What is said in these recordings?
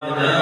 Rida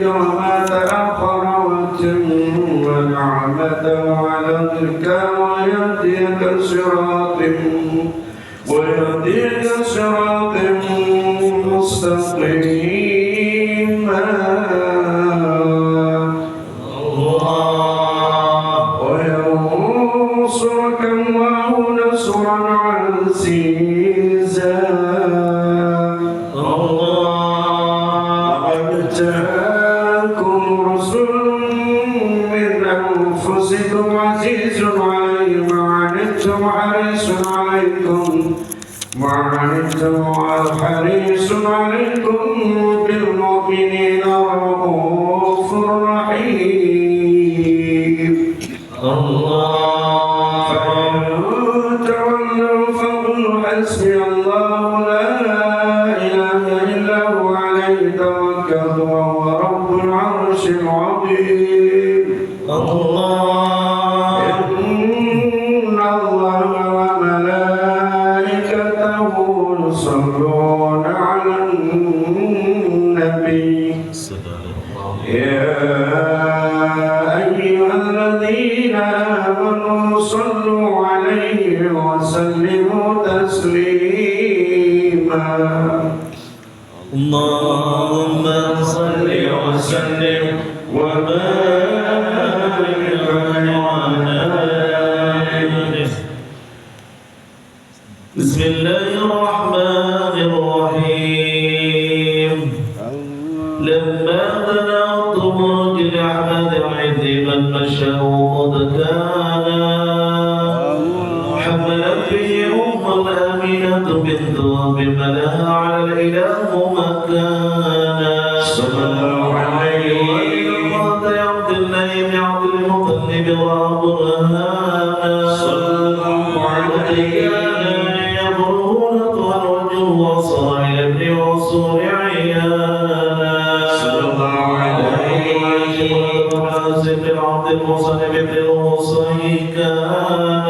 وما تأخر وأتم نعمته عليك ويهديك صراط مستقيما وينصرك الله نصرا عزيزا لقد جاءكم رسول من أنفسكم عزيز عليه ما عنتم حريص عليكم بالمؤمنين رؤوف رحيم فإن تولوا فقل حسبي الله لا إله إلا هو عليه توكلت وهو رب العرش العظيم إن الله وملائكته يصلون على النبي يا أيها الذين آمنوا صلوا عليه وسلموا تسليما اللهم صل وسلم وبارك عليه. بسم الله الرحمن الرحيم. لما بلغت برج أحمد عظيما مشاه قد كان حملت به الآمنة بنت وهب لها على الإله مكانا صلى الله عليه وسلم. عبد الله بن عبد المطلب وأبرهانا صلى الله عليه يبرون الوجه وصائل بن عصور عيانا صلى الله عليه وسلم. حازم بن عبد المصطلب بن الوصي كان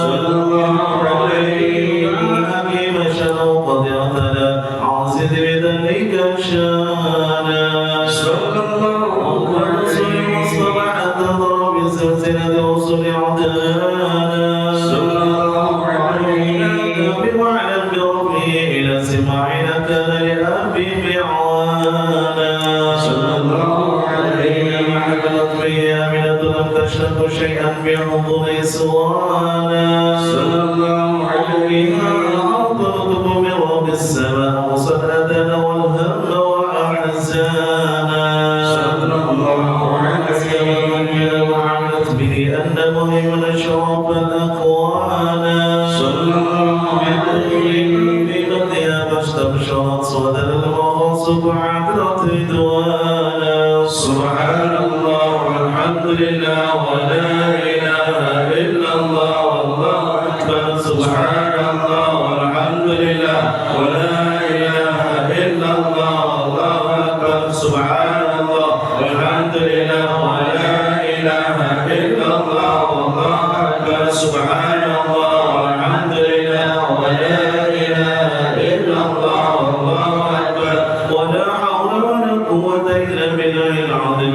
صلى الله عليه حكيم شنو قد اعتدى عازد بذلك شانا صلى الله عليه وسلم. واصطبح تضرب بسلسلة وصل عدانا صلى الله عليه بوعد بربه إلى سماعنا كان لأبي بعوانا صلى الله عليه حكمت به آمنة لم تشرك شيئا بحضور سوانا صلى الله عليه أعطتك من رب السماء وصدأتنا والهم وأحزانا صلى الله عليه وعملت به أن مهيمن شرف الأقوانا صلى الله عليه بمدها فاستبشرت صدر المغاصب عبرت رضوانا سبحان الله والحمد لله ولا إله إلا الله والله أكبر سبحان الله والحمد لله ولا إله إلا الله والله أكبر سبحان الله والحمد لله ولا إله إلا الله والله أكبر سبحان الله والحمد لله ولا إله إلا الله والله أكبر ولا حول ولا قوة إلا بالله العظيم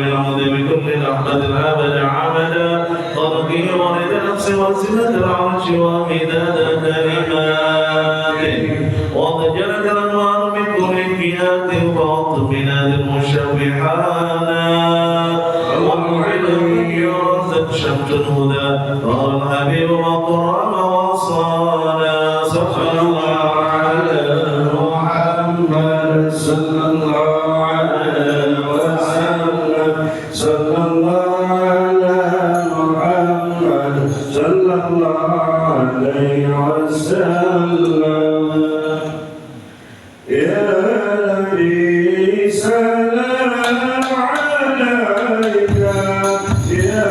بكل لحظة الأبد عمدا تركي ورد نفس وسنة العرش ومداد كلماته وضجلت الأنوار من كل الجهات وقط بلاد المشبحانا وموعد يرزق شمس الهدى ظهر الحبيب مقرم وصانا صلى الله على محمد صلى الله عليه وسلم صلى الله على محمد صلى الله عليه وسلم. يا نبي سلام عليك يا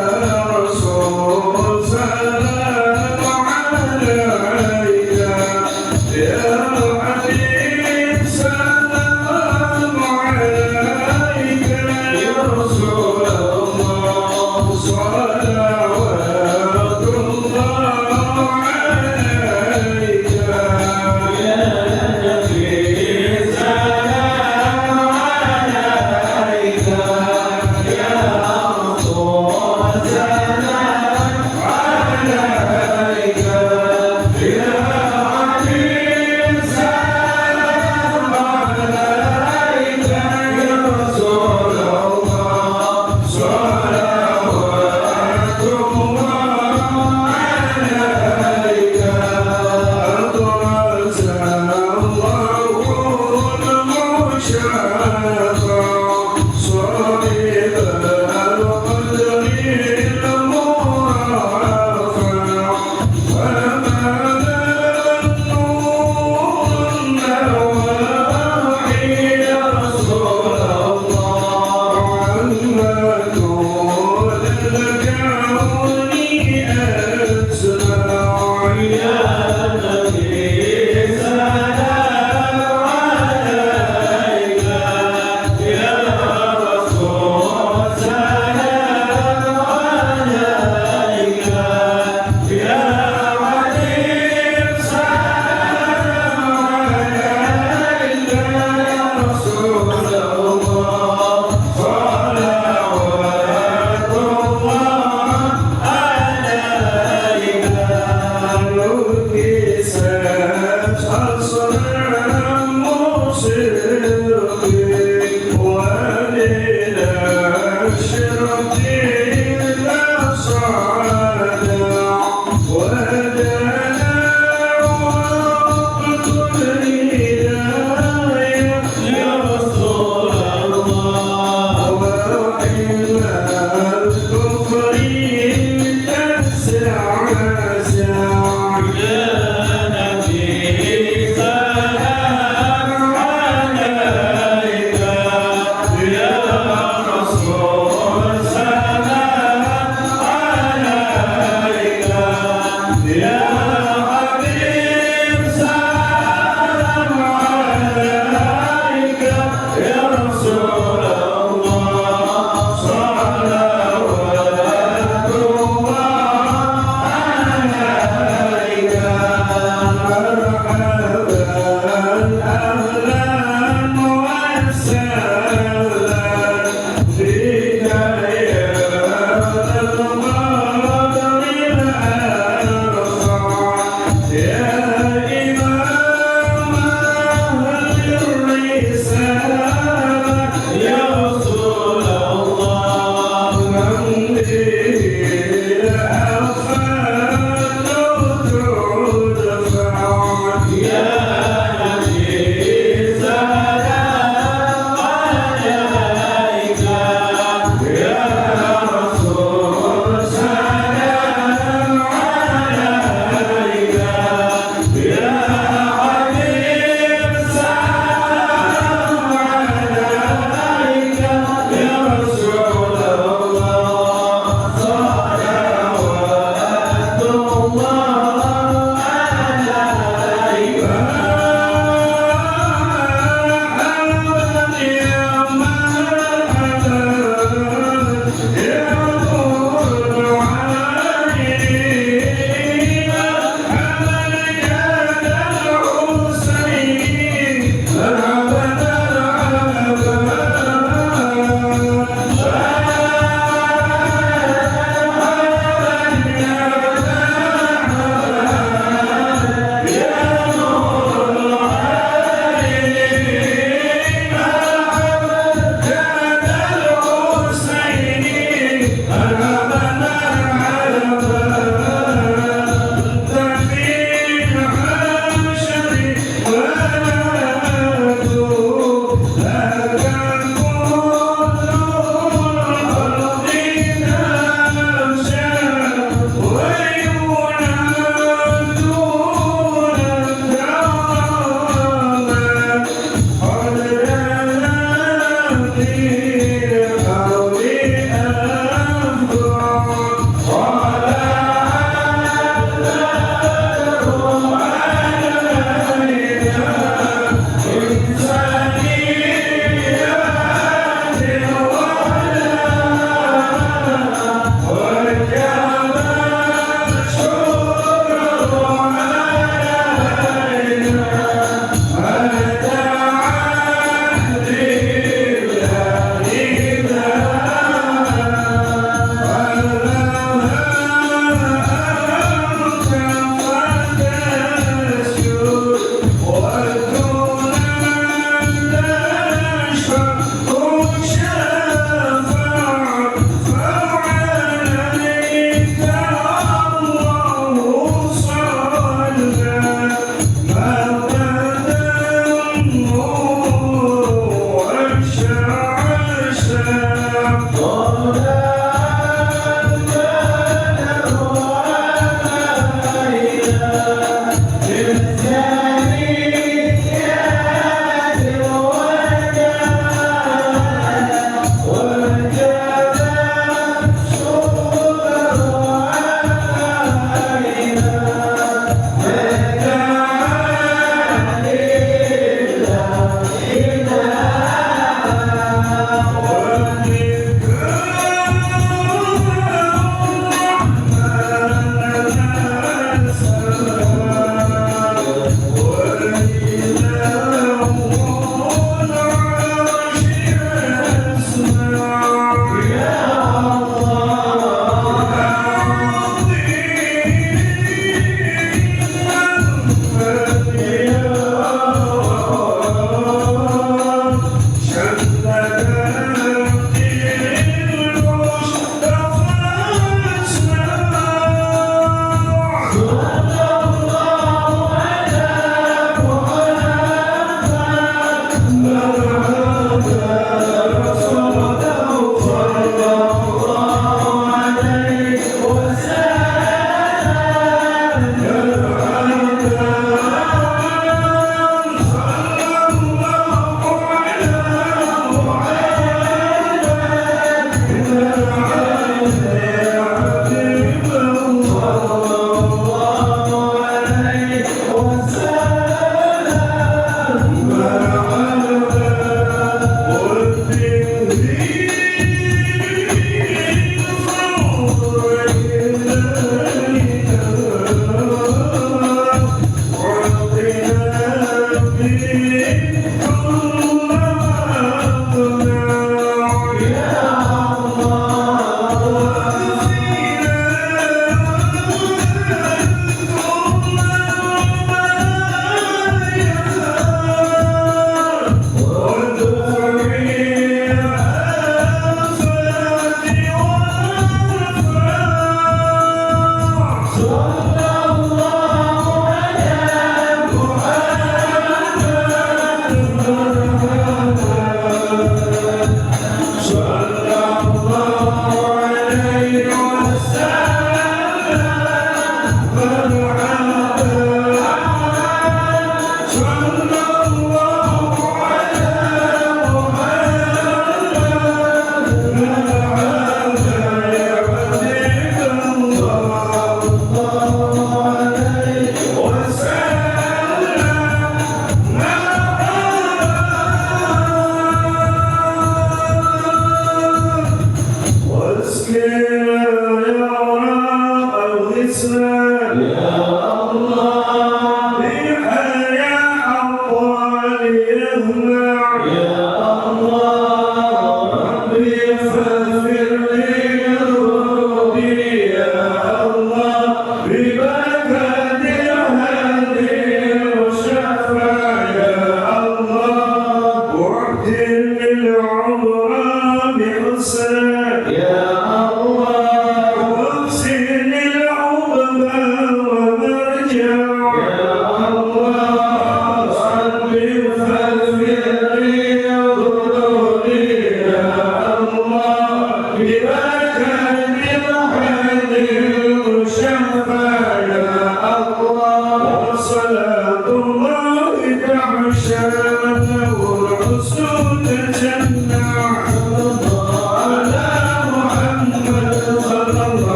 رسول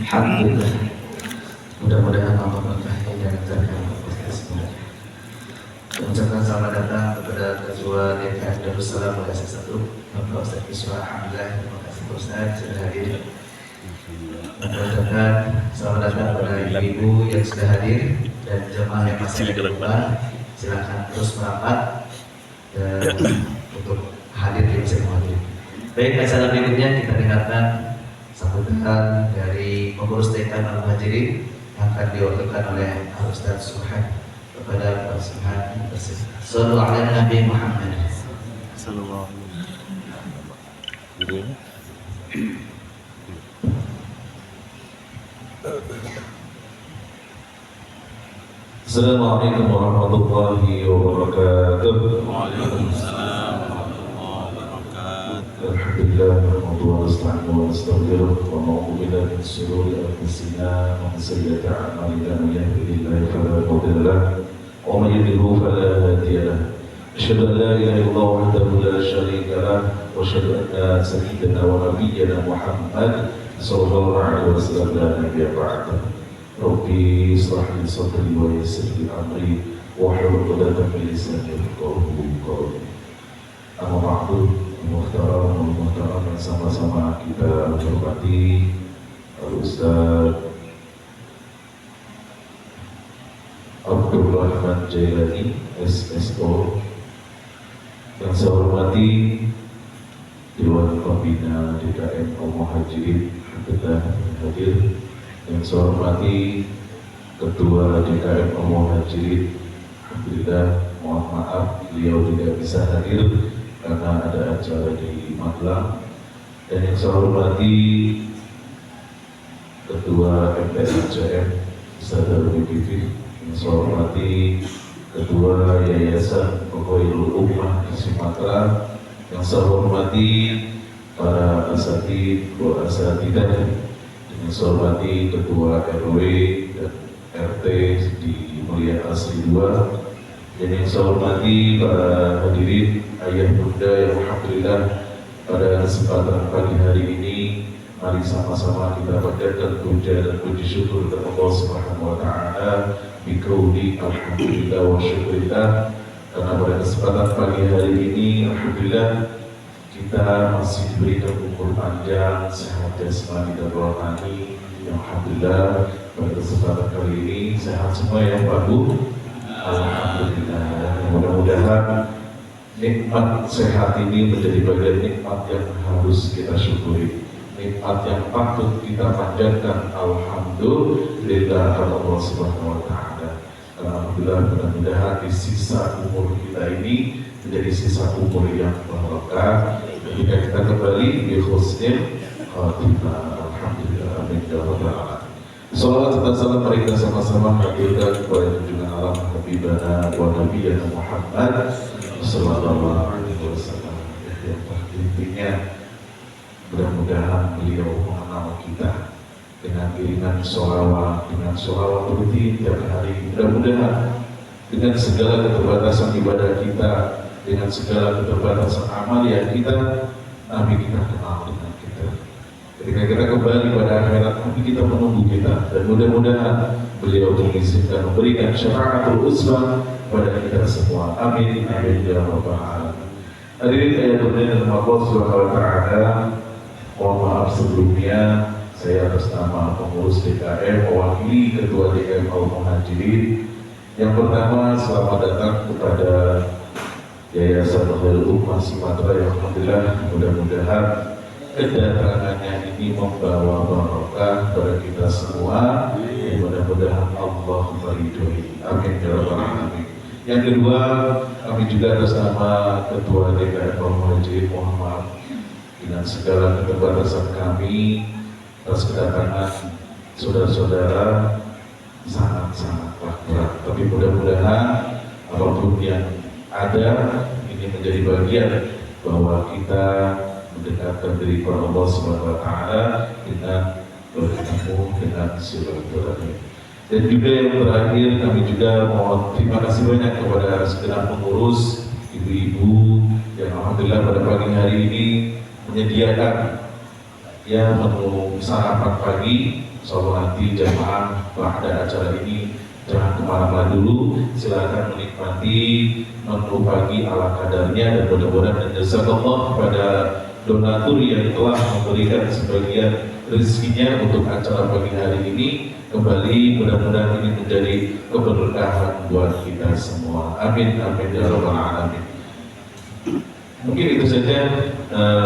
Alhamdulillah. Mudah-mudahan Allah berkahi dan menjaga kita semua. Ucapkan selamat datang kepada Ketua DPR Darussalam Malaysia 1, Bapak Ustaz Iswa. Alhamdulillah, terima kasih Pak Ustaz sudah hadir. Ucapkan selamat datang kepada ibu-ibu yang sudah hadir dan jemaah yang masih di depan. Silakan terus merapat untuk hadir di masjid Muhajirin. Baik, acara berikutnya kita dengarkan sambutan dari pengurus TK Al-Muhajirin yang akan diwakilkan oleh Ustaz Subhan kepada Pak Subhan tersebut. Sallallahu alaihi Nabi Muhammad. Sallallahu alaihi. Assalamualaikum warahmatullahi wabarakatuh. Waalaikumsalam warahmatullahi wabarakatuh. Alhamdulillah nahmaduhu wa nasta'inuhu wa nastaghfiruh wa na'udzu billahi min shururi anfusina wa min sayyiati a'malina man yahdihillahu fala mudilla lahu wa man yudlil fala hadiya lahu. Asyhadu an la ilaha illallah wahdahu la syarika lahu wa asyhadu anna sayyidana wa nabiyyana Muhammad sallallahu alaihi wasallam la nabiyya ba'dahu. Rabbi israh li sadri wa yassir li amri wahlul 'uqdatam min lisani yafqahu qawli. Amma ba'du, muhtaram yang sama-sama kita hormati Al-Ustaz Abdul Rahman Jailani SSO, yang saya hormati Dewan Pembina DKM Al-Muhajirin yang hadir, yang saya hormati Ketua DKM Al-Muhajirin. Alhamdulillah, mohon maaf beliau tidak bisa hadir karena ada acara di Magelang. Dan yang saya hormati Ketua MPRCM Ustaz Al-Bidifir, yang saya hormati Ketua Yayasan Khairul Ummah di Sumatera, yang saya hormati para asatidz wa asatidah, yang saya hormati Ketua RW dan RT di Mulia Asri 2, dan yang saya hormati para hadirin ayah bunda yang alhamdulillah pada kesempatan pagi hari ini mari sama-sama kita panjatkan puja dan puji syukur kepada Allah Subhanahu wa taala bikauli alhamdulillah wa syukurillah, karena pada kesempatan pagi hari ini alhamdulillah kita masih diberikan umur panjang, sehat jasmani dan rohani. Yang alhamdulillah pada kesempatan kali ini sehat semua yang baru. Alhamdulillah. Mudah-mudahan nikmat sehat ini menjadi bagian nikmat yang harus kita syukuri, nikmat yang patut kita panjatkan. Alhamdulillah Allah Subhanahu wa taala. Alhamdulillah, mudah-mudahan di sisa umur kita ini menjadi sisa umur yang barokah ketika kita kembali di husnul khatimah. Alhamdulillah, amin ya rabbal alamin. Salawat dan salam mari kita sama-sama haturkan kepada junjungan alam Habibana wa Nabiyana Muhammad sallallahu alaihi wasallam. Yang intinya mudah-mudahan beliau mengenal kita dengan iringan sholawat, dengan sholawat rutin tiap hari. Mudah-mudahan dengan segala keterbatasan ibadah kita, dengan segala keterbatasan amal yang kita, Nabi kita kenal dengan kita. Ketika kita kembali pada akhirat, Nabi kita menunggu kita, dan mudah-mudahan beliau mengizinkan memberikan syafaatul uzma pada kita semua. Amin amin ya rabbal alamin. Hadirin ayat dalam Allah Subhanahu wa taala, mohon maaf sebelumnya saya atas nama pengurus DKM mewakili Ketua DKM Al-Muhajirin. Yang pertama, selamat datang kepada Yayasan Khairul Ummah Sumatera yang alhamdulillah mudah-mudahan kedatangannya ini membawa barokah pada kita semua. Mudah-mudahan Allah meridhoi. Amin ya rabbal alamin. Yang kedua, kami juga atas nama Ketua DKM Al-Muhajirin mohon maaf dengan segala keterbatasan kami atas kedatangan saudara-saudara sangat-sangatlah berat. Tapi mudah-mudahan apapun yang ada ini menjadi bagian bahwa kita mendekatkan diri kepada Allah Subhanahu wa taala dengan bertemu dengan silaturahmi. Dan juga yang terakhir, kami juga mohon terima kasih banyak kepada segenap pengurus, ibu-ibu yang alhamdulillah pada pagi hari ini menyediakan menu sarapan pagi. Insyaallah nanti jamaah pada acara ini jangan kemana-mana dulu, silakan menikmati menu pagi ala kadarnya, dan mudah-mudahan jazakallah pada donatur yang telah memberikan sebagian rezekinya untuk acara pagi hari ini. Kembali mudah-mudahan ini menjadi keberkahan buat kita semua. Amin amin ya rabbal alamin. Mungkin itu saja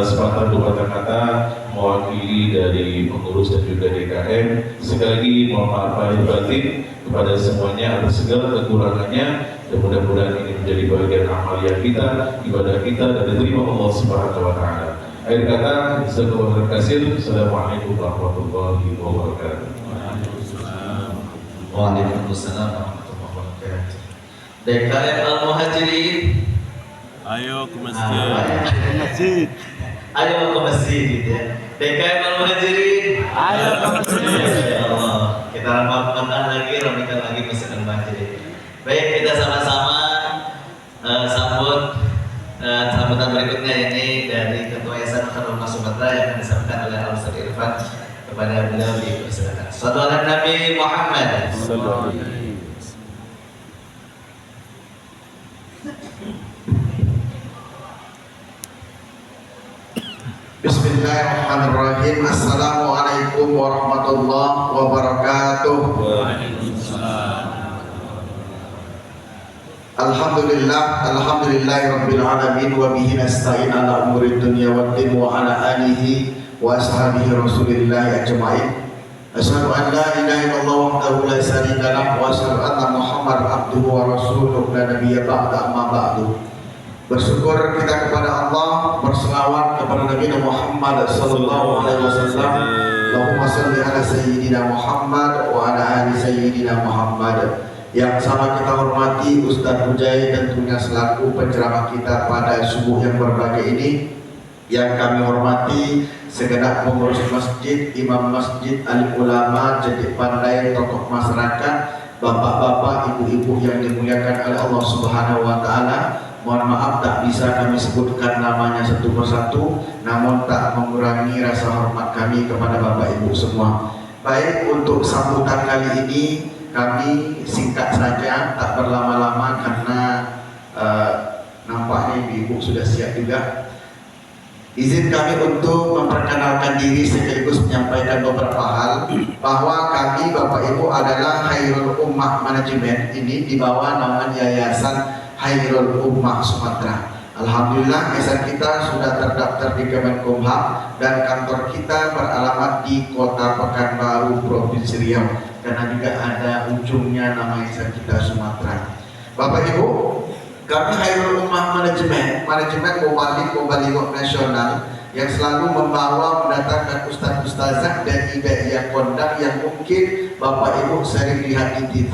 sepatah dua kata-kata mewakili dari pengurus dan juga DKM. Sekali lagi mohon maaf lahir batin kepada semuanya atas segala kekurangannya, dan mudah-mudahan ini menjadi bagian amalia kita, ibadah kita, dan diterima Allah Subhanahu wa Ta'ala. Akhir kata, jazakallahu khairan. Assalamualaikum warahmatullahi wabarakatuh. Waalaikumsalam warahmatullahi wabarakatuh. DKM Al-Muhajirin, Ayo ke masjid. ayo ke masjid gitu ya. DKM Al-Muhajirin, Ayo ke masjid. Masya Allah. Kita ramadhan lagi, Masjid Al-Muhajirin. Baik, kita sama-sama sambut sambutan berikutnya ini dari Ketua Yayasan Khairul Ummah Sumatera yang akan disampaikan oleh Al-Ustaz Irfan. Kepada beliau dipersilakan. Sallallahu alaihi Nabi Muhammad. Bismillahirrahmanirrahim. Assalamualaikum warahmatullahi wabarakatuh. Alhamdulillahirabbil alamin wa bihi nasta'in ala umuri dunya waddin wa ala alihi wa ashabihi Rasulillah ajma'in. Asyhadu an la ilaha illallah wahdahu la syarika lah wa asyhadu anna Muhammadar abduhu wa rasuluhu la nabiyya ba'da amma ba'du. Bersyukur kita kepada Allah, berselawat kepada Nabi Muhammad sallallahu alaihi wasallam. Allahumma shalli ala sayyidina Muhammad wa ala ali sayyidina Muhammad. Yang sama kita hormati Ustaz Ujai tentunya selaku penceramah kita pada subuh yang berbahagia ini. Yang kami hormati segenap pengurus masjid, imam masjid, alim ulama, jadi pandai, tokoh masyarakat, bapak-bapak, ibu-ibu yang dimuliakan oleh Allah Subhanahu wa Ta'ala. Mohon maaf tak bisa kami sebutkan namanya satu persatu, namun tak mengurangi rasa hormat kami kepada bapak ibu semua. Baik, untuk sambutan kali ini kami singkat saja, tak berlama-lama karena nampaknya ibu sudah siap juga. Izin kami untuk memperkenalkan diri sekaligus menyampaikan beberapa hal, bahwa kami Bapak Ibu adalah Khairul Ummah Manajemen, ini di bawah naungan Yayasan Khairul Ummah Sumatera. Alhamdulillah yayasan kita sudah terdaftar di Kemenkumham dan kantor kita beralamat di Kota Pekanbaru, Provinsi Riau, karena juga ada ujungnya nama yayasan kita Sumatera. Bapak Ibu, kami Khairul Ummah Manajemen Mubaligh Nasional yang selalu membawa mendatangkan ustaz-ustazah dan ida-iya kondang yang mungkin Bapak Ibu sering lihat di TV,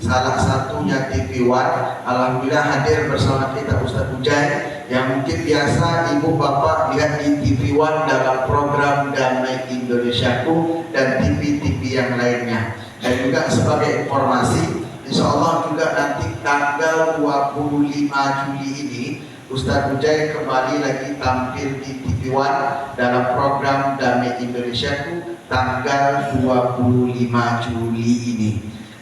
salah satunya TV One. Alhamdulillah hadir bersama kita Ustaz Ujai yang mungkin biasa Ibu Bapak lihat di TV One dalam program Damai Indonesiaku dan TV-TV yang lainnya. Dan juga sebagai informasi, insya Allah juga nanti tanggal 25 Juli ini Ustaz Ujai kembali lagi tampil di TV One dalam program Damai Indonesiaku tanggal 25 Juli ini.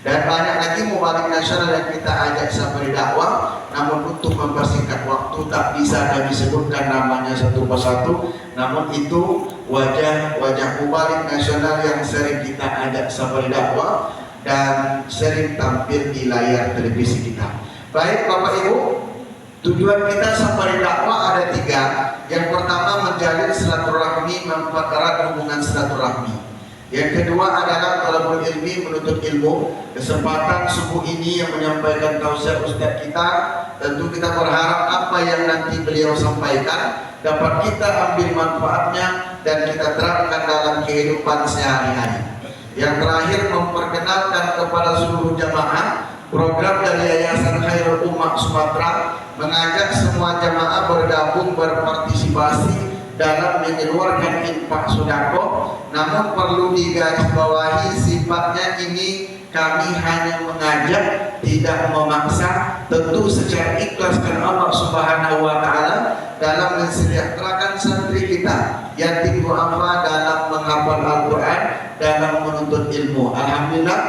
Dan banyak lagi mubaligh nasional yang kita ajak sampai dakwah, namun untuk mempersingkat waktu tak bisa kami sebutkan namanya satu persatu. Namun itu wajah-wajah mubaligh nasional yang sering kita ajak sampai dakwah dan sering tampil di layar televisi kita. Baik Bapak Ibu, tujuan kita sampai dakwah ada 3. Yang pertama menjalin silaturahmi, mempererat hubungan silaturahmi. Yang kedua adalah talabul ilmi, menuntut ilmu. Kesempatan subuh ini yang menyampaikan tausiah Ustaz kita, tentu kita berharap apa yang nanti beliau sampaikan dapat kita ambil manfaatnya dan kita terapkan dalam kehidupan sehari-hari. Yang terakhir memperkenalkan kepada seluruh jamaah program dari Yayasan Khairul Ummah Sumatera, mengajak semua jamaah bergabung berpartisipasi dalam mengeluarkan infak sedekah. Namun perlu digarisbawahi sifatnya ini kami hanya mengajak, tidak memaksa, tentu secara ikhlas karena Allah Subhanahu wa Ta'ala dalam mensejahterakan santri kita yatim du'afa dalam menghafal Al-Quran, dalam menuntut ilmu. Alhamdulillah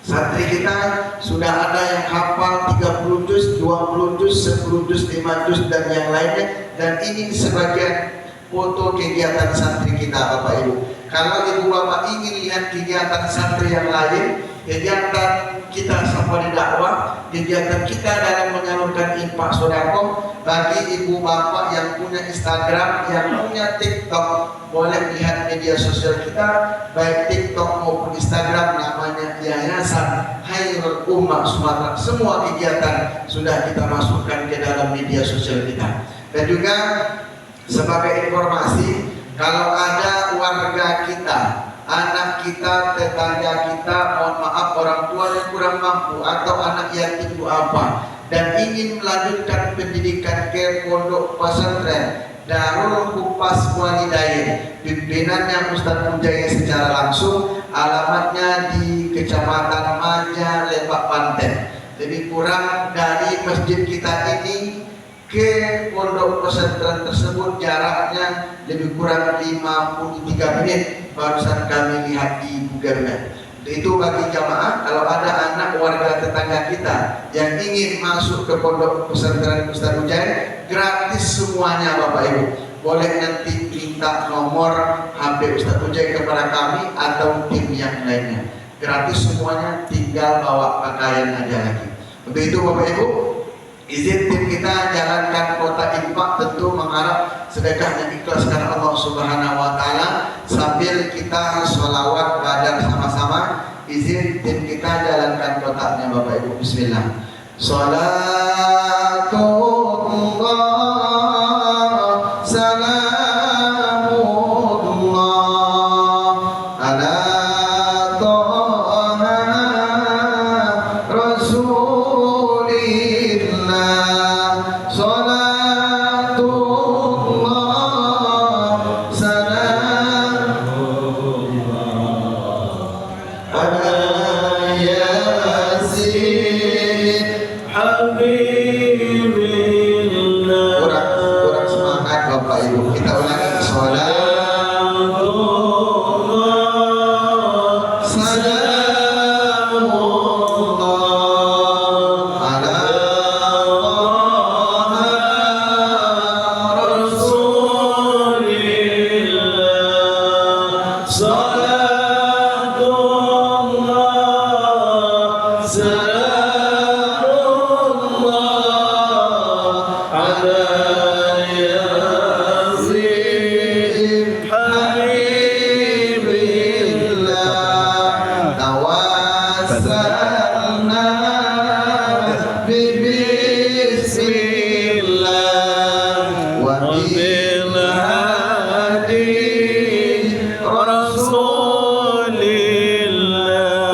santri kita sudah ada yang hafal 30 juz, 20 juz, 10 juz, 5 juz dan yang lainnya. Dan ini sebagian foto kegiatan santri kita Bapak Ibu. Kalau Ibu Bapak ingin lihat kegiatan santri yang lain, kegiatan kita Safari Dakwah, kegiatan kita dalam menyalurkan infak sedekah bagi ibu bapak yang punya Instagram, yang punya TikTok, boleh lihat media sosial kita baik TikTok maupun Instagram, namanya Yayasan Khairul Ummah Sumatera. Semua kegiatan sudah kita masukkan ke dalam media sosial kita. Dan juga sebagai informasi, kalau ada warga kita, anak kita, tetangga kita, mohon maaf orang tua yang kurang mampu atau anak yatim duafa dan ingin melanjutkan pendidikan ke pondok pesantren Darul Kupas Walidain, pimpinannya Ustadz Mujaya secara langsung, alamatnya di Kecamatan Maja, Lebak, Banten. Lebih kurang dari masjid kita ini ke pondok pesantren tersebut jaraknya lebih kurang 53 menit, barusan kami lihat di Google Maps. Itu bagi jamaah, kalau ada anak warga tetangga kita yang ingin masuk ke pondok pesantren Ustadz Mujahid, gratis semuanya Bapak Ibu. Boleh nanti minta nomor HP Ustadz Mujahid kepada kami atau tim yang lainnya. Gratis semuanya, tinggal bawa pakaian aja lagi. Untuk itu Bapak Ibu, izin tim kita jalankan kota infak, tentu mengharap sedekahnya ikhlas karena Allah Subhanahu wa taala, sambil kita sholawat badar sama-sama. Izin tim kita jalankan kotaknya Bapak Ibu. Bismillah. Salatullah salamullah ala Taha Rasulillah. Salatullah salamullah ala Yasin Habibillah. Kurang semangat Bapak Ibu. Kita ulangi. Salatullah salamullah ala Taha Rasulillah. Salatullah salamullah ala Yasin Habibillah. Tawassalna bismillah wa bil hadi Rasulillah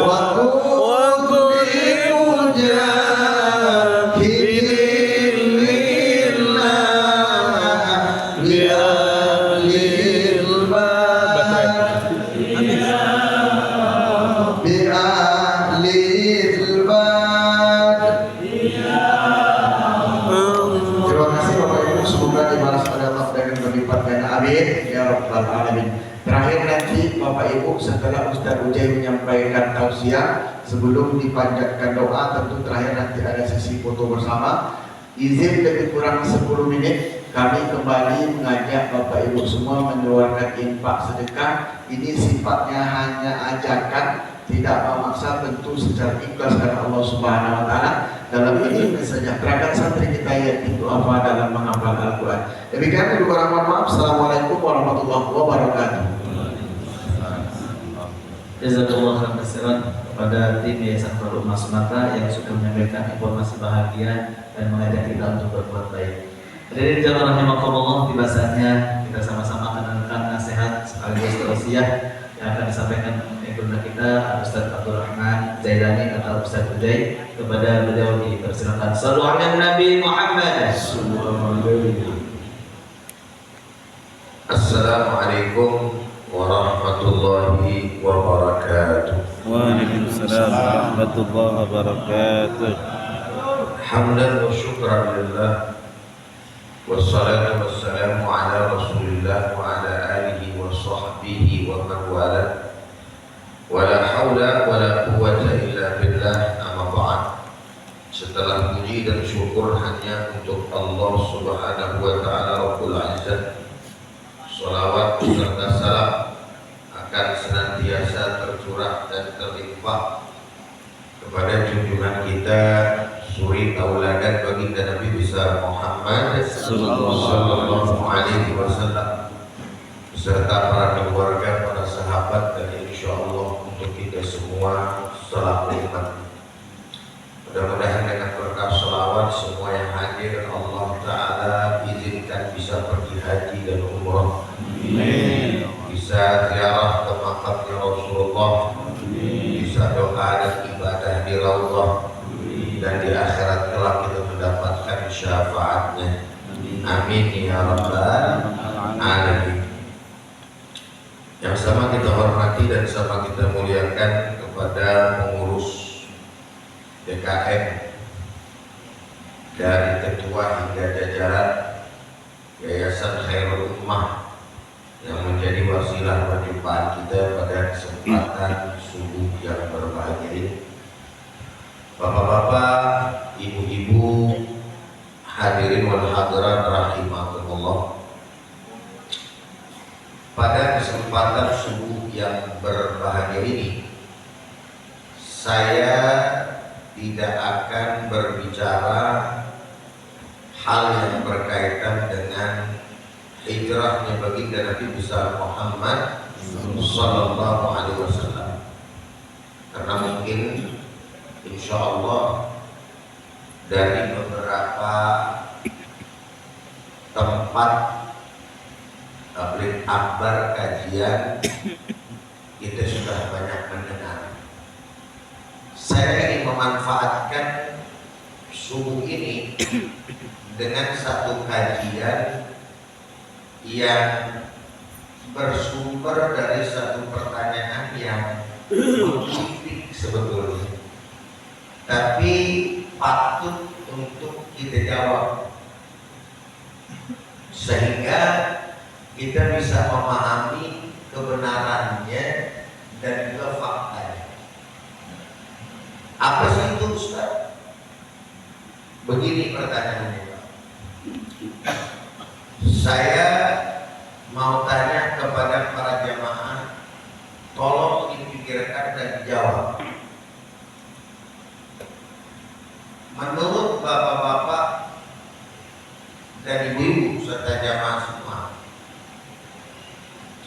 wa kulli mujahidin lillah bi ahlil bait bi ahlil bait. Terima kasih Bapak Ibu, semoga dibalas oleh Allah dengan berlipat ganda. Amin ya rabbal alamin. Terakhir nanti Bapak Ibu, setelah Ustadz Ujai menyampaikan tausiah, sebelum dipanjatkan doa, tentu terakhir nanti ada sesi foto bersama. Izin lebih kurang 10 menit kami kembali mengajak Bapak Ibu semua mengeluarkan infak sedekah. Ini sifatnya hanya ajakan, tidak memaksa, tentu secara ikhlas karena Allah Subhanahu wa taala. Dalam ini mensejahterakan santri kita yang itu apa dalam menghafal Al-Quran. Demikian dulu, kurang mohon maaf. Assalamualaikum warahmatullahi wabarakatuh. Jazakallah khairan kepada tim Yayasan Khairul Ummah Sumatera yang sudah menyampaikan informasi bahagia dan mengajak kita untuk berbuat baik. Jadi jamaah rahimakumullah, tiba saatnya kita sama-sama mendengarkan nasihat sekaligus tausiah yang akan disampaikan ibunda kita Ustaz Abdul Rahman Zaidani atau Ustaz Ujai. Kepada beliau dipersilakan. Shallu ala Nabi Muhammad. Assalamualaikum warahmatullahi wabarakatuh. Waalaikumsalam warahmatullahi wabarakatuh. Hamdan wa syukran lillah, wassalatu wassalamu ala rasulillah wa ala alihi wa sahbihi wa man wala. Wala hawla wala quwwata illa billah, amma ba'd. Setelah puji dan syukur hanya untuk Allah Subhanahu wa taala Rabbul Izzat, salawat serta salam akan senantiasa tercurah dan terlimpah kepada junjungan kita suri tauladan baginda Nabi besar Muhammad sallallahu alaihi wasallam beserta para keluarga, para sahabat, dan insya Allah untuk kita semua selaku umat. Mudah-mudahan dengan berkah sholawat semua yang hadir Allah Ta'ala izinkan bisa pergi haji dan umrah. Amin. Bisa ziarah ke makamnya Rasulullah. Bisa doa dan ibadah di Raudhah. Dan di akhirat kelak kita mendapatkan syafaatnya. Amin ya rabbal alamin. Yang sama kita hormati dan sama kita muliakan kepada pengurus DKM dari ketua hingga jajaran Yayasan Khairul Ummah yang menjadi wasilah perjumpaan kita pada kesempatan subuh yang berbahagia ini. Bapak-bapak, ibu-ibu, hadirin wal hadirat rahimakumullah. Pada kesempatan subuh yang berbahagia ini, saya tidak akan berbicara hal yang berkaitan dengan hijrahnya baginda Nabi besar Muhammad sallallahu alaihi wasallam, karena mungkin insya Allah dari beberapa tempat tabligh akbar kajian kita sudah banyak mendengar. Saya ingin memanfaatkan subuh ini dengan satu kajian yang bersumber dari satu pertanyaan yang mengkritik sebetulnya, tapi patut untuk kita jawab sehingga kita bisa memahami kebenarannya dan juga faktanya. Apa sih itu Ustaz? Begini pertanyaannya Pak. Saya mau tanya kepada para jamaah, tolong dipikirkan dan dijawab. Menurut bapak-bapak dan ibu-ibu serta jamaah semua,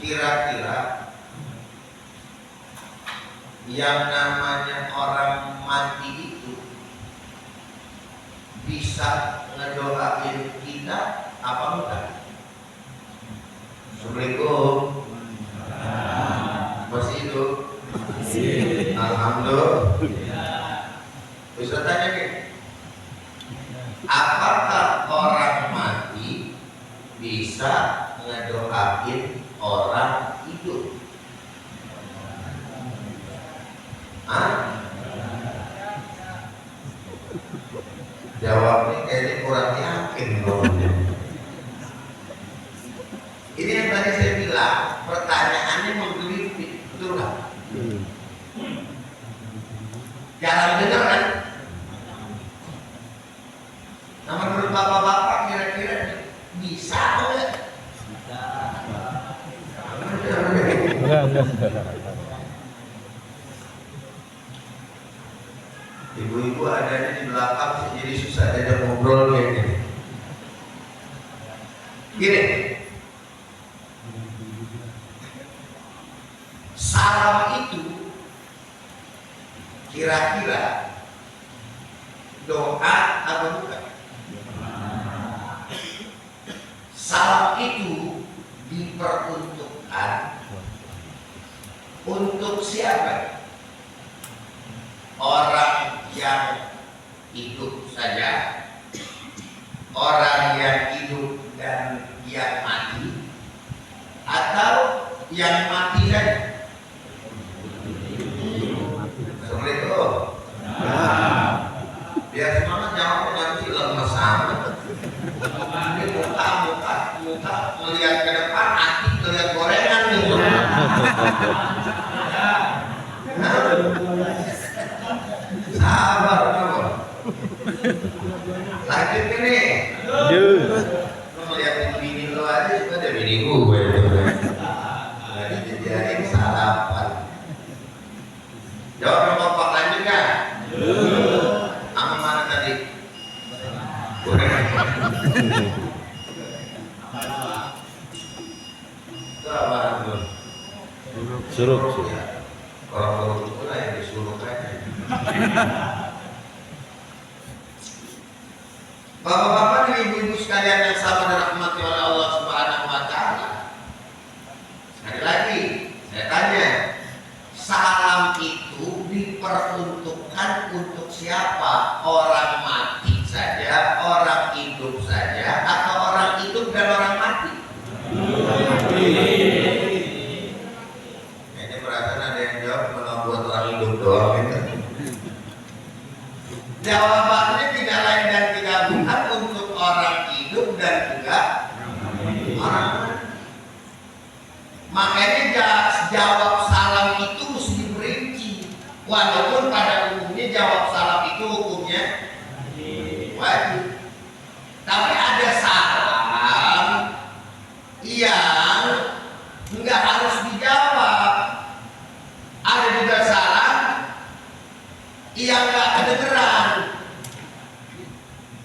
kira-kira yang namanya orang mati itu bisa ngedoain kita apa enggak? Assalamualaikum. Masih hidup? Alhamdulillah. Bisa tanya ke? Apakah orang mati bisa ngedoain orang hidup? Jawabnya kayaknya kurang yakin loh. Ini yang tadi saya bilang, pertanyaannya menggelitik, betul nggak? Jangan benar kan? Nah, menurut bapak-bapak kira-kira bisa nggak? Ibu-ibu adanya di belakang jadi susah diajak ngobrol kayak gini. Gini, salam itu kira-kira doa atau bukan? Salam itu diperuntukkan untuk siapa? Orang yang hidup saja, orang yang hidup dan yang mati, atau yang mati saja? Assalamualaikum. Biar semangat jawab nanti lemes amat. Ini muka melihat ke depan, hati melihat gorengan nih. Sabar kamu. Lanjut ini. Lu lihat bini lu aja sudah ada bini gue. Lagi dijadiin sarapan. Jawab yang kompak lanjut kan? Sabar tuh. Suruh. Orang baru itu lah yang disuruh aja. Bapak-bapak dan ibu-ibu sekalian yang sama dirahmati oleh Allah Subhanahu wa taala. Sekali lagi, saya tanya, salam itu diperuntukkan untuk siapa? Orang mati saja, orang hidup saja, atau orang hidup dan orang mati? Kayaknya perasaan ada yang jawab malah buat orang hidup doang gitu. Jawabannya tidak lain dan tidak bukan untuk orang hidup dan juga orang mati. Makanya jawab salam itu mesti diperinci. Walaupun pada umumnya jawab salam itu hukumnya wajib. Tapi ada salam yang nggak harus dijawab. Ada juga salam yang nggak kedengeran.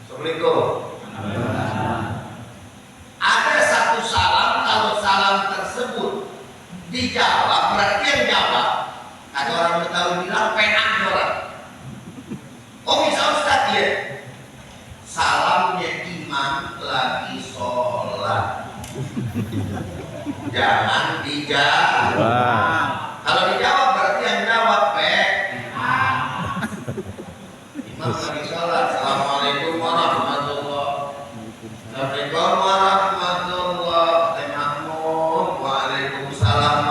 Assalamualaikum. Ada satu salam, kalau salam tersebut dijawab, berarti yang jawab, ada orang Betawi bilang penak orang. Oh bisa Ustaz ya? Salamnya imam lagi sholat, jangan dijawab. Kalau dijawab berarti yang jawab imam lagi sholat. Assalamualaikum warahmatullahi wabarakatuh. Assalamualaikum warahmatullahi wabarakatuh. Waalaikumsalam.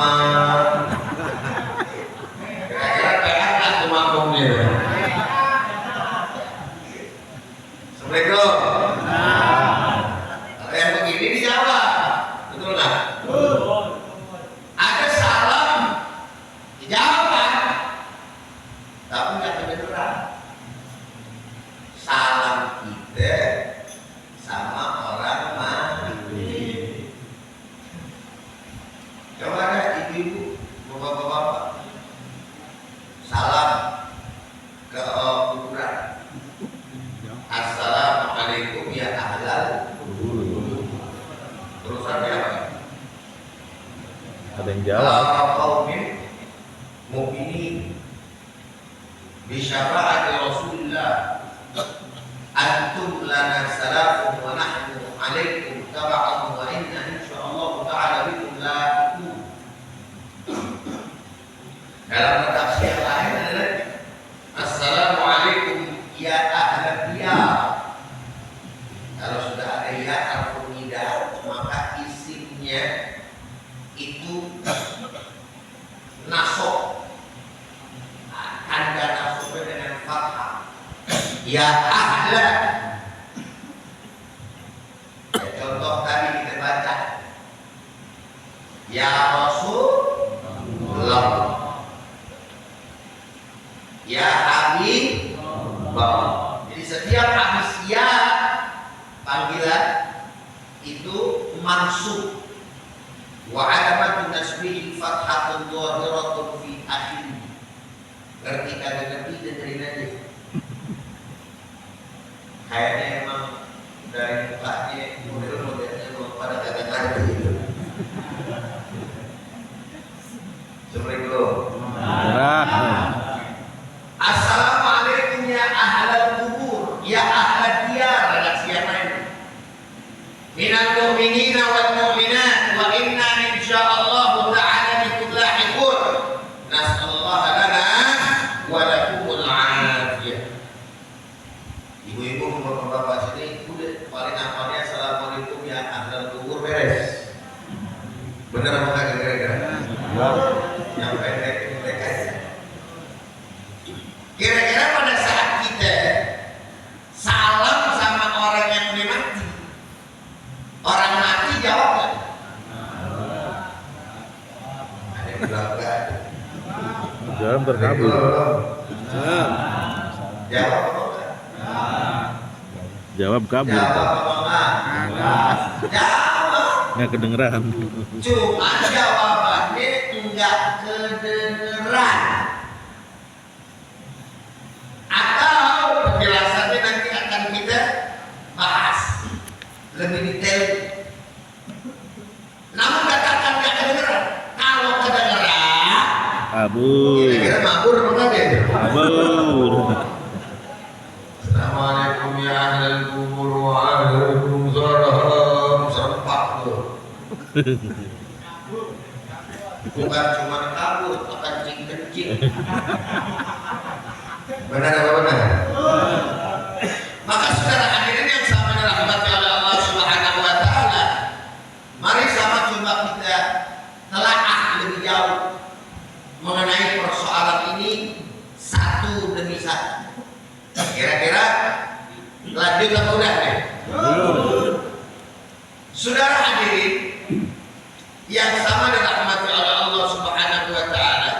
Kira-kira PH kan tuh makmumnya. Assalamualaikum. Kalau yang begini dijawab, betul nggak? Ada salam dijawab, tapi nggak kedengeran. Salam kita sama orang mati. Coba deh ibu-ibu, bapak-bapak, salam ke kuburan. Assalamualaikum ya ahlal kubur. Terusannya apa? Ada yang jawab. Qaumin mu'minin bi syafa'ati Rasulillah. Antum lana salamun wa nahnu alaikum taba'an wa inna insyaallah ta'ala bikum lahiqun. Dalam tafsir yang lain adalah Assalamualaikum ya ahlal diyar. Kalau sudah ada ya harfu nida, maka isimnya itu nasab. Tanda nasabnya dengan fathah. Ya ahlan. Ya, contoh tadi kita baca ya Rasulullah, ya Habibullah. Jadi setiap habis ya panggilan itu mansub. Wa alamatun nasbihi fathatun dhahiratun fi akhir. Ngerti kagak ngerti dengerin aja. Kayaknya emang dari mukanya model-modelnya pada kagak ngerti gitu. Assalamualaikum. Assalamualaikum ya ahlal kubur, ya ahlal diyar. Siapa ini? Minal mu'minina wal mu'minat wa inna insyaallah ta'ala bikum lahiqun. Nas'alullaha lana wa lakumul afiyah. Ibu-ibu, bapak-bapak sini udah paling apalnya assalamualaikum ya ahlal kubur beres. Bener apa kagak kira-kira? Yang pendek mereka aja. Kira-kira pada saat kita salam sama orang yang udah mati, orang mati jawab nggak? Ada yang bilang nggak. Jangan berkabut. Jawab apa enggak? Jawab kabur. Jawab apa enggak? Jawab. Nggak kedengeran. Cuma jawabannya enggak kedengeran. Atau penjelasannya nanti akan kita bahas lebih detail. Namun katakan enggak kedengeran Kabur. Kira-kira makmur apa kagak ya? Kabur. Assalamualaikum ya ahlal kubur wa alaikumsalam. Serempak tuh. Bukan cuma kabur, kencing-kencing. Benar apa benar? Maka saudara hadirin yang sama dirahmati oleh Allah Subhanahu wa taala, mari sama coba kita telaah lebih jauh mengenai persoalan ini satu demi satu. Kira-kira lanjut apa udah nih? Saudara hadirin yang sama dirahmati oleh Allah Subhanahu wa taala,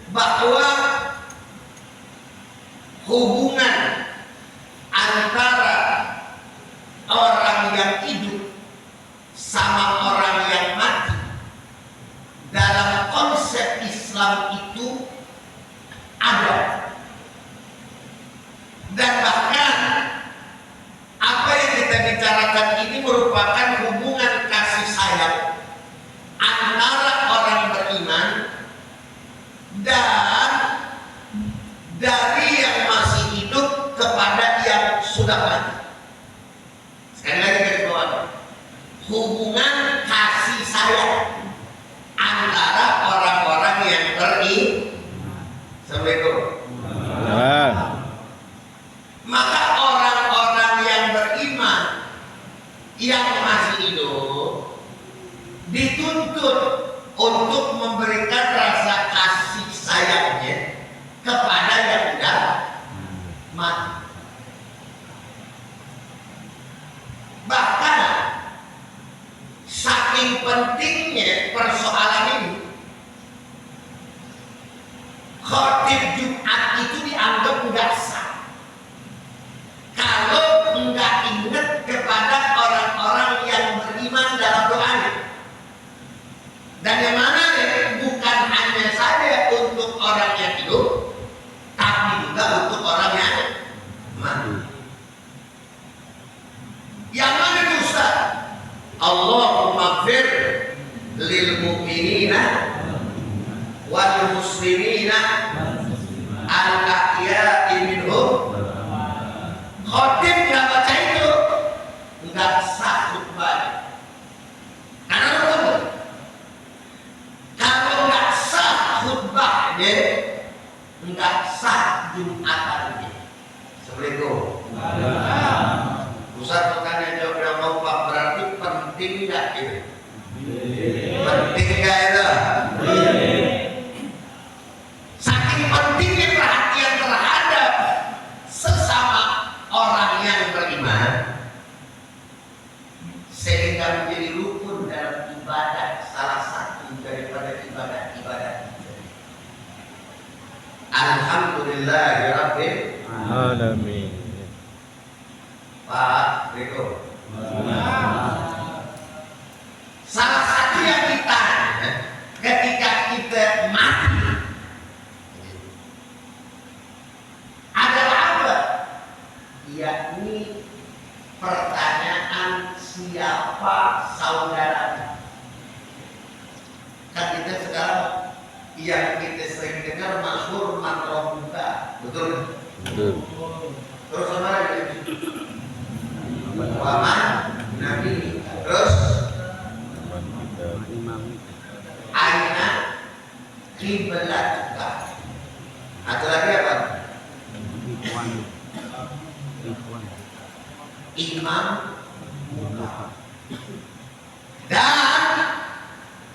bahwa hubungan antara orang yang hidup sama orang yang mati dalam konsep Islam itu ada, dan bahkan apa yang kita bicarakan ini merupakan hubungan kasih sayang antara orang beriman dan dari yang masih hidup kepada yang sudah mati. Sekali lagi garis bawah, hubungan kasih sayang antara orang-orang yang beriman. Assalamualaikum. Ah. Maka orang-orang yang beriman yang masih hidup dituntut untuk memberikan rasa kasih sayangnya kepada yang sudah mati. Bahkan saking pentingnya persoalan ini, khotib Jumat itu dianggap enggak sah kalau enggak ingat kepada orang-orang yang beriman dalam doanya. Dan yang mana bukan hanya saja untuk orang yang hidup, tapi juga untuk orang yang mati. Yang mana itu Ustaz? Allahumma fir lil mu'minina wal muslimina al ahya'i minhum. Khotib nggak baca itu nggak sah khutbah. Karena apa? Kalau nggak sah khutbahnya, nggak sah Jumatannya. Assalamualaikum. Ustaz bertanya jawab yang mau Pak, berarti penting nggak ini? Penting nggak itu? Saking pentingnya perhatian terhadap sesama orang yang beriman, sehingga menjadi rukun dalam ibadah, salah satu daripada ibadah-ibadah. Alhamdulillahirabbil Alamin. Pak, berikut. Salah satu yang ditanya ketika kita mati adalah apa? Yakni pertanyaan siapa saudara. Kan kita sekarang yang kita sering dengar masyhur manrobuka, betul? Betul. Terus apa lagi? Waman Nabi. Terus aina kiblatuka. Atau lagi apa? Imam. Dan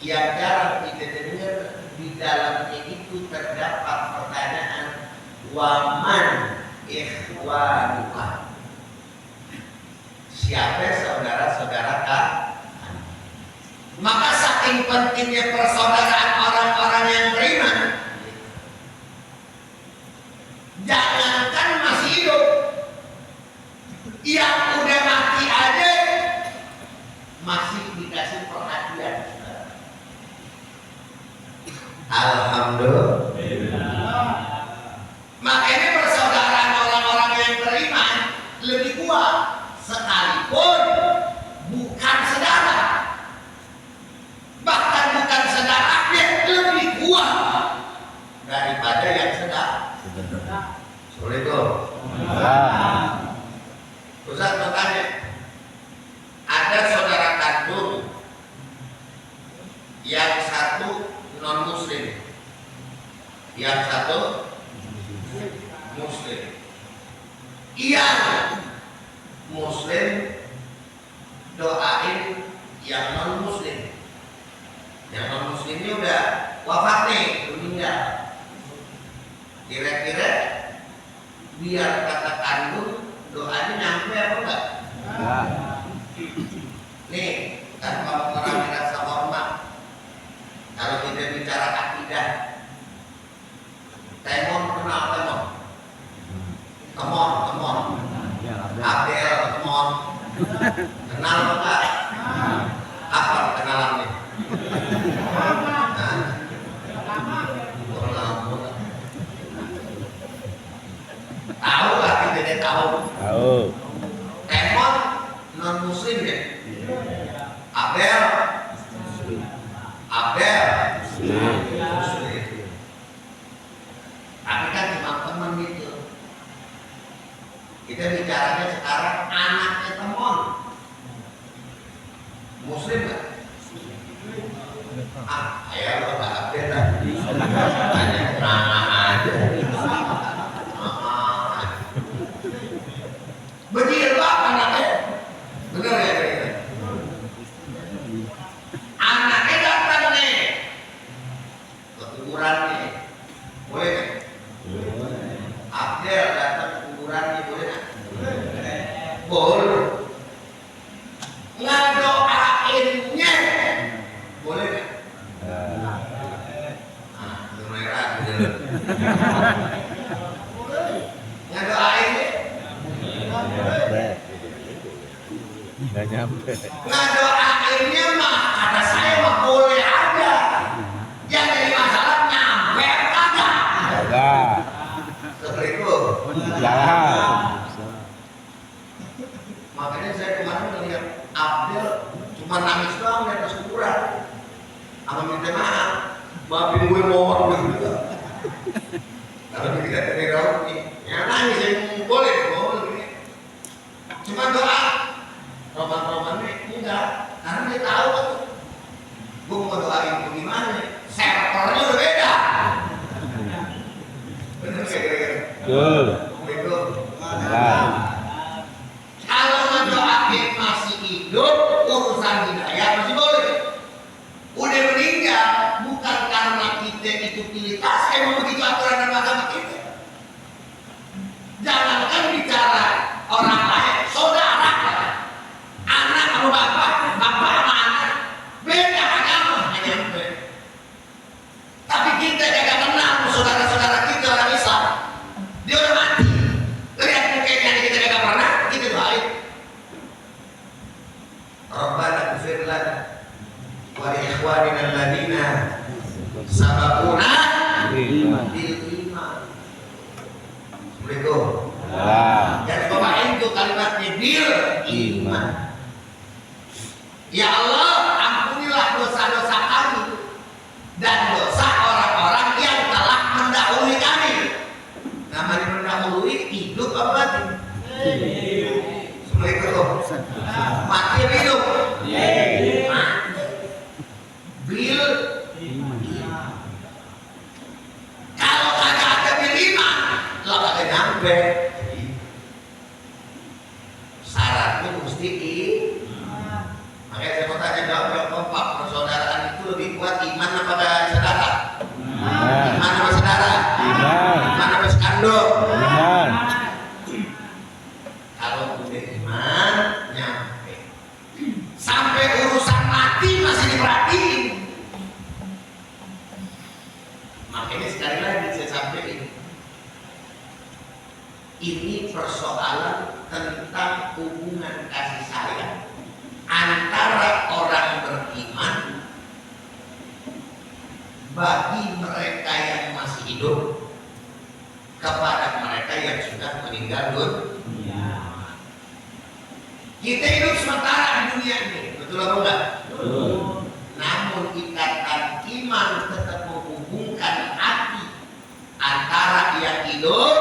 yang jarang kita dengar di dalamnya itu terdapat pertanyaan waman ikhwanuka. Siapa saudara-saudara kah? Maka saking pentingnya persaudaraan orang-orang yang beriman, jangankan masih hidup, yang udah mati aja masih dikasih perhatian. Alhamdulillah. Makanya persaudaraan orang-orang yang beriman lebih kuat, sekalipun bukan saudara. Bahkan bukan saudara yang satu muslim. Yang muslim doain yang non muslim. Yang non muslim ini udah wafat nih, meninggal. Kira-kira biar kata kandung doanya nyampe apa enggak? Nih, kan kalau orang merasa hormat, kalau kita bicara akidah, Temon kenal Temon, Temon, Abdel Temon, kenal enggak? Apa kenalannya? Tahu lah kita dia tahu. Temon non muslim ya. Abel muslim. Tapi kan cuma teman gitu. Kita bicaranya sekarang anaknya Temon. Muslim nggak? Ayah lo nggak Abel lah. Hanya nama aja. Begitu anaknya, bener ya? Anaknya datang nih ke kuburan nih, boleh nggak? Abdel datang ke kuburan nih, boleh nggak? Boleh. Ngadoainnya, boleh nggak? Merah, ngadoainnya. Nggak nyampe. Ngadoainnya mah kata saya mah boleh aja. Yang jadi masalah nyampe kagak. Kagak. Seperti itu. Jangan. Makanya saya kemarin melihat Abdel cuma nangis doang di atas kuburan. Sama minta maaf. Maafin gue mohon gitu. Kalau kita dari Raul nih, ya nangis yang boleh. Cuma doa. Roman-romannya enggak, karena dia tahu kan gue mau doain bagaimana, servernya udah beda. Bener gak kira-kira? Kalau ngedoain masih hidup, urusan hidayah masih boleh. Udah meninggal, bukan karena kita itu pilih tas, emang begitu aturan agama kita. Jangankan bicara orang lain, saudara. Anak sama bapak sama anak, beda agama hanya beda. Tapi kita jaga kenal saudara-saudara kita orang Islam, dia udah mati. Lihat mukanya kita jaga pernah, kita doain. Rabbana ighfir lana wa li ikhwanina alladziina sabaquna bil iman. Assalamualaikum. Jadi bapak itu kalimatnya bil iman. Ya Allah, ampunilah dosa-dosa kami dan dosa orang-orang yang telah mendahului kami. Namanya mendahului hidup apa mati? Assalamualaikum. Mati hidup? Mati. Bil iman. Kalau kagak ada bil iman, lo kagak nyampe. Syaratnya mesti makanya saya mau tanya jawab kompak, persaudaraan itu lebih kuat iman apa saudara? Iman apa saudara? Iman apa sekandung? Kalau udah iman nyampe, sampai urusan mati masih diperhatiin. Makanya sekali lagi saya sampaikan, ini persoalan tentang hubungan kasih sayang antara orang beriman bagi mereka yang masih hidup kepada mereka yang sudah meninggal dunia. Kita hidup sementara di dunia ini, betul atau enggak? Namun ikatan iman tetap menghubungkan hati antara yang hidup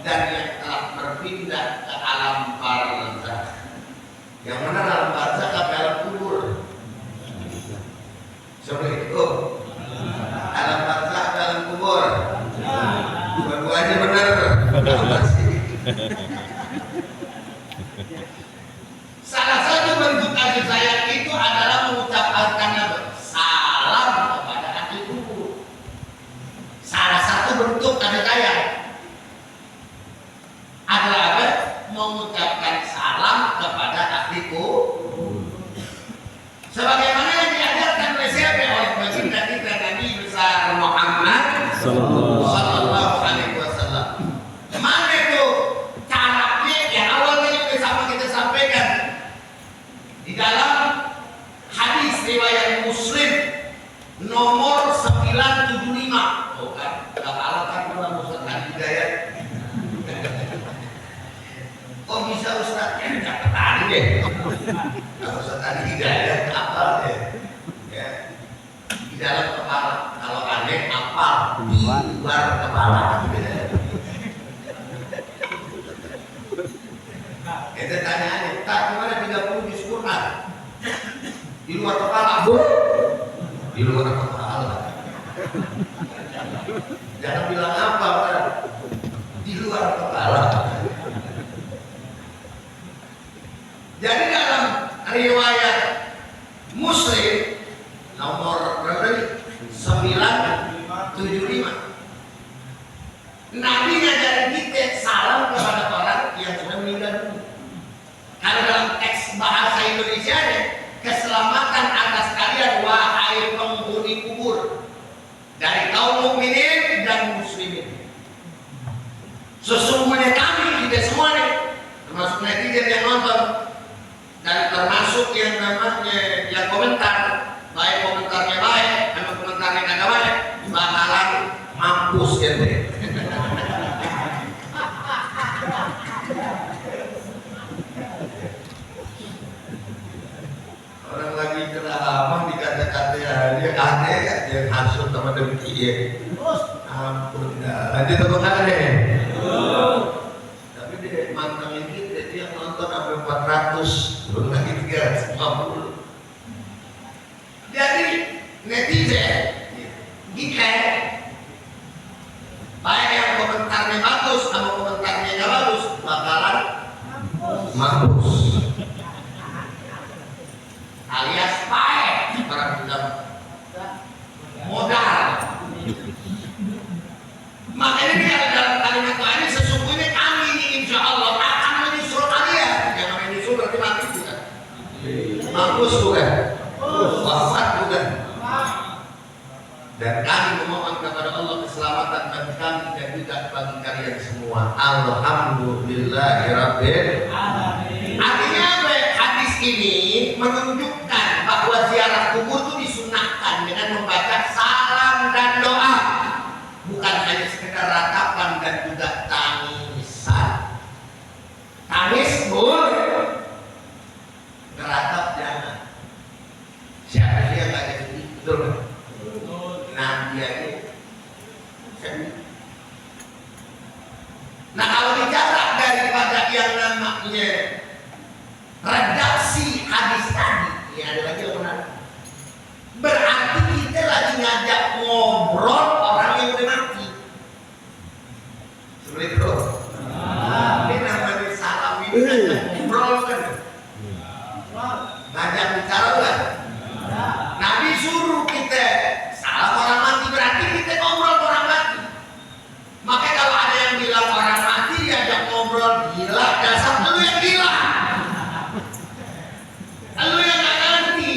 dan yang telah berpindah ke alam barzakh. Sebagaimana yang diajarkan oleh siapa? Oleh baginda kita Nabi besar Muhammad sallallahu alaihi wasallam. Mana itu caranya yang awalnya juga sama kita sampaikan di dalam hadis riwayat Muslim nomor 975. Oh kan, enggak kalah kan dengan Ustaz Hidayat. Oh bisa Ustaz, ya enggak tadi deh. Kalau Ustaz Hidayat apa deh? Ya. Di dalam kepala, kalau aneh apa? Di luar kepala. Kita tanya aneh, tak gimana 30 di Quran? Di luar kepala, Bu? Di luar kepala. Jangan bilang apa, kan? Di luar kepala. Jadi dalam riwayat Muslim nomor berapa ini? 975. Nabi ngajarin kita salam kepada orang yang sudah meninggal dunia. Karena dalam teks bahasa Indonesia keselamatan atas kalian wahai penghuni kubur dari kaum mukminin dan muslimin. Sesungguhnya kami kita semua nih, termasuk netizen yang nonton dan termasuk yang namanya yang komentar, baik komentarnya baik atau komentarnya kagak baik, bakalan mampus gitu. Orang lagi kena lama dikata-kata dia aneh ya, dia hasut sama demikian. Ampun dah, lanjut tepuk tangan deh. Tapi dia mantengin kita, dia nonton sampai 400, belum lagi 350. Jadi netizen, jika baik yang komentarnya bagus sama komentarnya nggak bagus, bakalan mampus. Alias baik orang bilang modal. Makanya dia dalam kalimat ini sesungguhnya kami ini insya Allah akan menyusul kalian. Yang menyusul berarti mati bukan? Mampus bukan? Wafat bukan? Dan kami memohon kepada Allah keselamatan bagi kami dan juga bagi kalian semua. Alhamdulillahirabbil alamin. Artinya apa? Hadis ini menunjukkan bahwa ziarah kubur itu disunahkan dengan membaca salam dan doa, bukan hanya sekedar ratapan dan juga tangisan. Tangis boleh, geratap jangan. Siapa sih yang nggak jadi betul? Nanti aja. Nah kalau bicara daripada yang namanya redaksi hadis tadi, ini ada lagi yang menarik. Berarti kita lagi ngajak ngobrol orang yang udah mati. Seperti itu. Ini namanya salam ini ngajak ngobrol kan? Ngajak bicara kan? Nabi suruh kita salam orang mati, berarti kita ngobrol orang mati. Makanya kalau ada yang bilang orang mati diajak ngobrol, gila, dasar lu yang gila. Lu yang gak ngerti.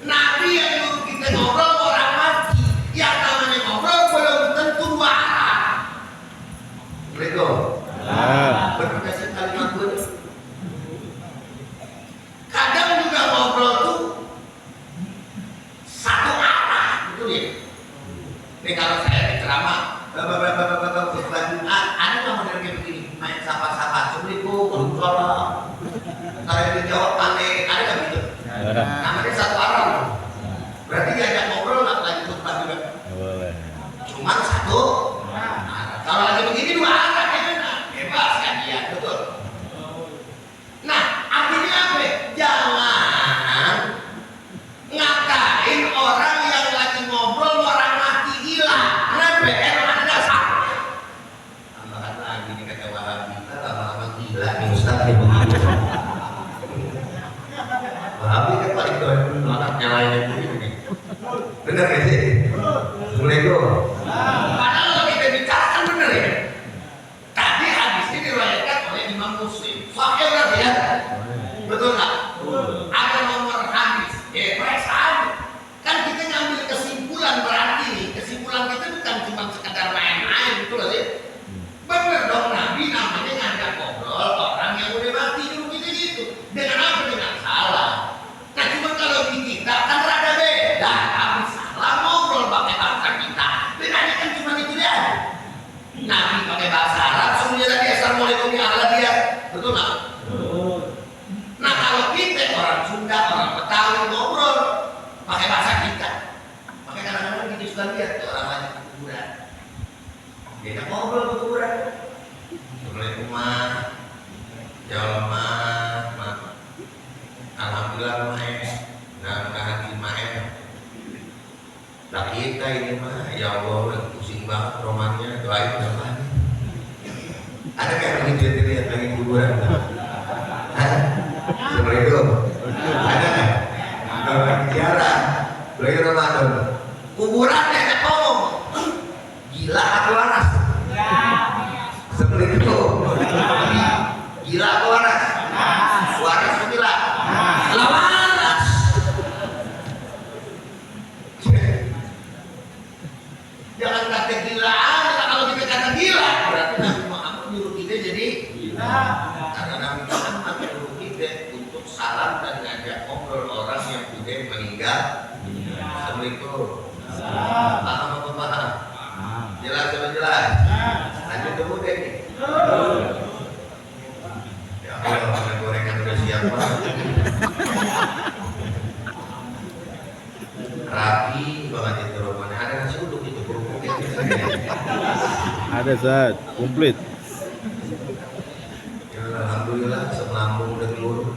Nabi yang nyuruh kita ngobrol orang mati. Yang namanya ngobrol belum tentu dua arah. Begitu. Benar kasih kalimat gue. Kadang juga ngobrol tuh satu arah, gitu ya. Ini kalau saya ceramah, ada nggak model kayak begini, main sapa-sapa, assalamualaikum, kalau yang dijawab aneh, ada nggak gitu? Namanya satu arah, berarti diajak ngobrol nggak lagi khutbah juga? Boleh. Cuman satu. Kalau lagi begini dua arah, bebas kan dia, betul. Nah, artinya apa? Jangan ngatain orang yang lagi ngobrol orang mati gila. Kenapa? Emang ada dasar. Tambahan lagi nih kata Wahabi, lama-lama gila nih Ustaz nih begitu. Wahabi kan paling doyan anaknya lainnya begini. Bener gak sih? Assalamualaikum. Padahal kalau kita bicarakan bener ya. Tadi hadis ini diriwayatkan oleh Imam Muslim. Sahih berarti ya? Betul nggak? Ada nomor hadis. saling ngobrol pakai bahasa kita. Pakai kadang-kadang kita suka lihat tuh orang lagi ke kuburan. Dia ngobrol ke kuburan. Assalamualaikum jalma alhamdulillah mudah-mudahan nah kita ini mah ya Allah lagi pusing banget romannya doain apa ada kayak begitu lihat lagi kuburan seperti itu ada kalau lagi ziarah lagi Ramadan kuburan enak ngomong gila atau waras seperti itu gila atau waras? Waras atau gila? Waras. Jangan kata gila aja, kalau kita kata gila berarti Nabi Muhammad nyuruh kita jadi gila. Karena Nabi Muhammad nyuruh kita untuk salam dan ngajak ngobrol orang yang sudah meninggal. Assalamualaikum. Paham apa paham? Jelas apa jelas? Lanjut dulu deh nih. Kalau makan gorengan udah siap rapi banget itu rumahnya. Ada nasi uduk itu kerupuk itu. Ada Zat, komplit. Ya, alhamdulillah semelambung udah keluar.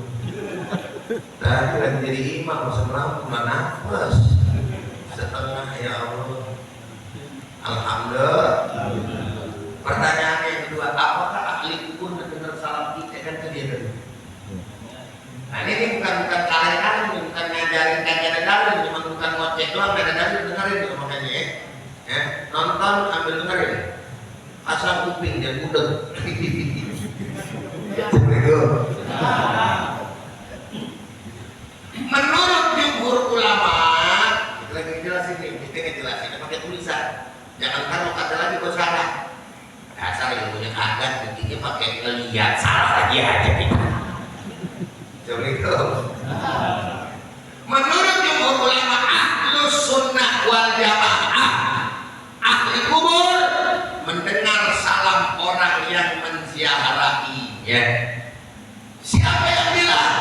Tadi lagi jadi imam semelambung mana nafas setengah ya Allah. Alhamdulillah. Pertanyaan yang kedua, apakah ahli kubur mendengar salam kita kan tadi ada? Nah ini bukan kalian, bukan ngajarin kajian dalil, cuma bukan ngoceh doang, ada dalil dengerin itu makanya ya. Nonton ambil dengerin, asal kuping dan budeg. Seperti itu. Menurut jumhur ulama, kita lagi jelasin nih, kita ngejelasin pakai tulisan, jangan taruh kata lagi kau salah. Asal ilmunya kagak, intinya pakai ngeliat salah lagi aja kita. Seperti itu. Menurut jumhur ulama ahlus sunnah wal jamaah, ahli kubur mendengar salam orang yang menziarahinya. Siapa yang bilang?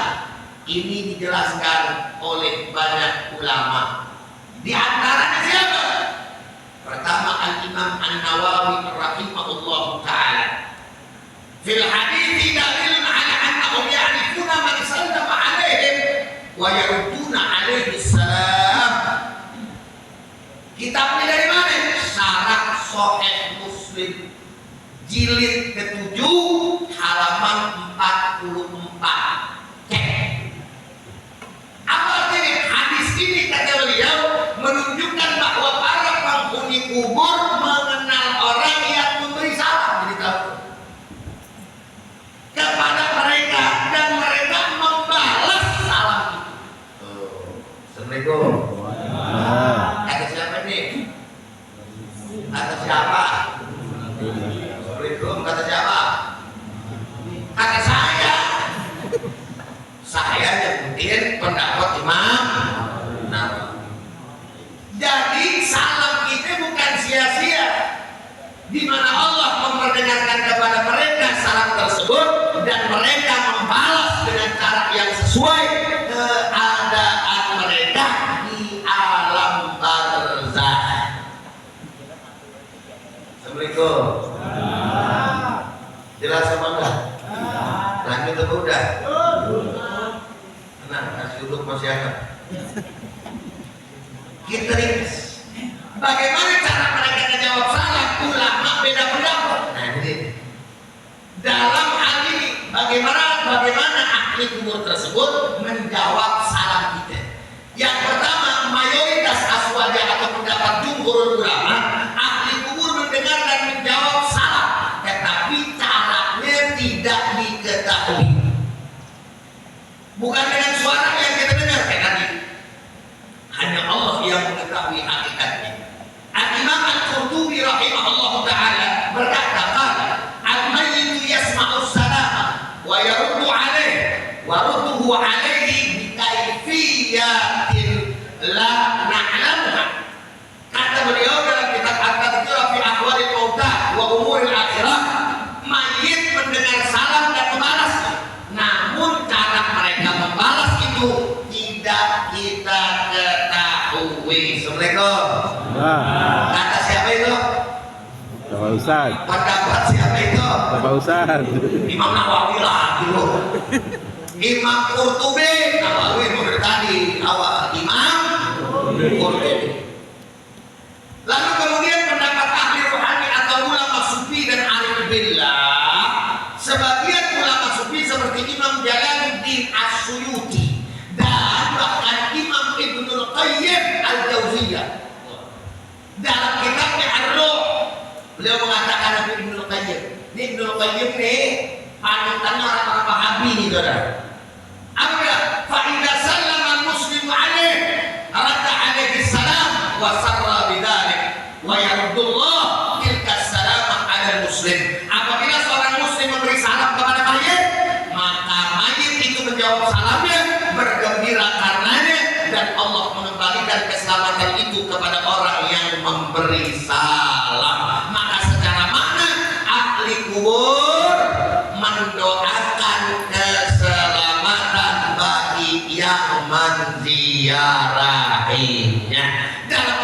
Ini dijelaskan oleh banyak ulama. Di antaranya siapa? Pertama Al-Imam An-Nawawi rahimahullah ta'ala fil hadithi dalilun ala annahum ya'rifuna man sallama alaihim wa yarudduna alaihi salam. Kitabnya dari mana? Syarah Sahih Muslim jilid ke-7 halaman 44. Apa artinya? Hadis ini kata beliau menunjukkan bahwa para penghuni kubur mengenal orang yang memberi salam, jadi tahu kepada mereka dan mereka membalas salam itu. Assalamualaikum. Kata siapa nih? Kata siapa? Assalamualaikum. Kata siapa? Kata saya. Saya nyebutin pendapat Imam Nawawi. Jadi salam kita bukan sia-sia, di mana Allah memperdengarkan kepada mereka salam tersebut dan mereka membalas dengan cara yang sesuai keadaan mereka di alam barzakh. Assalamualaikum. Jelas apa enggak? Lanjut atau udah? Tenang, nasi uduk masih ada. Kita ringkas. Bagaimana cara mereka menjawab salam? Ulama beda pendapat. Nah ini dalam hal ini bagaimana ahli kubur tersebut menjawab salam kita? Yang pertama, mayoritas aswaja atau pendapat jumhur ulama, ahli kubur mendengar dan menjawab salam, tetapi caranya tidak diketahui. Bukan dengan suara yang kita dengar kayak tadi. Hanya Allah yang mengetahui hakikatnya. Al-Imam Al-Qurtubi rahimahullah ta'ala berkata, Al-Mayyitu yasma'u salama wa yaruddu alaih wa rudduhu alaihi bikaya kita ketahui. Assalamualaikum. Nah, Kata siapa itu? Bapak Ustaz. Pendapat siapa itu? Bapak Ustaz. Imam Nawawi lagi loh. Imam Qurtubi. Nawawi dari tadi awal Imam Qurtubi. Lalu kemudian pendapat ahli rohani atau ulama sufi dan arif billah. Sebagian ulama sufi seperti Imam Jalaluddin As-Suyuti dan bahkan Imam Ibnul Qayyim Al-Jauziyah dalam kitabnya Ar-Ruh, beliau mengatakan Ibnul Qayyim. Ini Ibnul Qayyim nih panutannya orang-orang Wahabi nih, saudara. Apa ya? Fa idza sallama al-muslimu alaih radda alaihi salam wa sarra bidzalik wa yaruddullah tilka salama ala muslim. Apabila seorang muslim memberi salam kepada mayit, maka mayit itu menjawab salamnya, bergembira karenanya, dan Allah mengembalikan keselamatan itu kepada orang yang memberi salam. Maka secara makna ahli kubur mendoakan keselamatan bagi yang menziarahinya. Dalam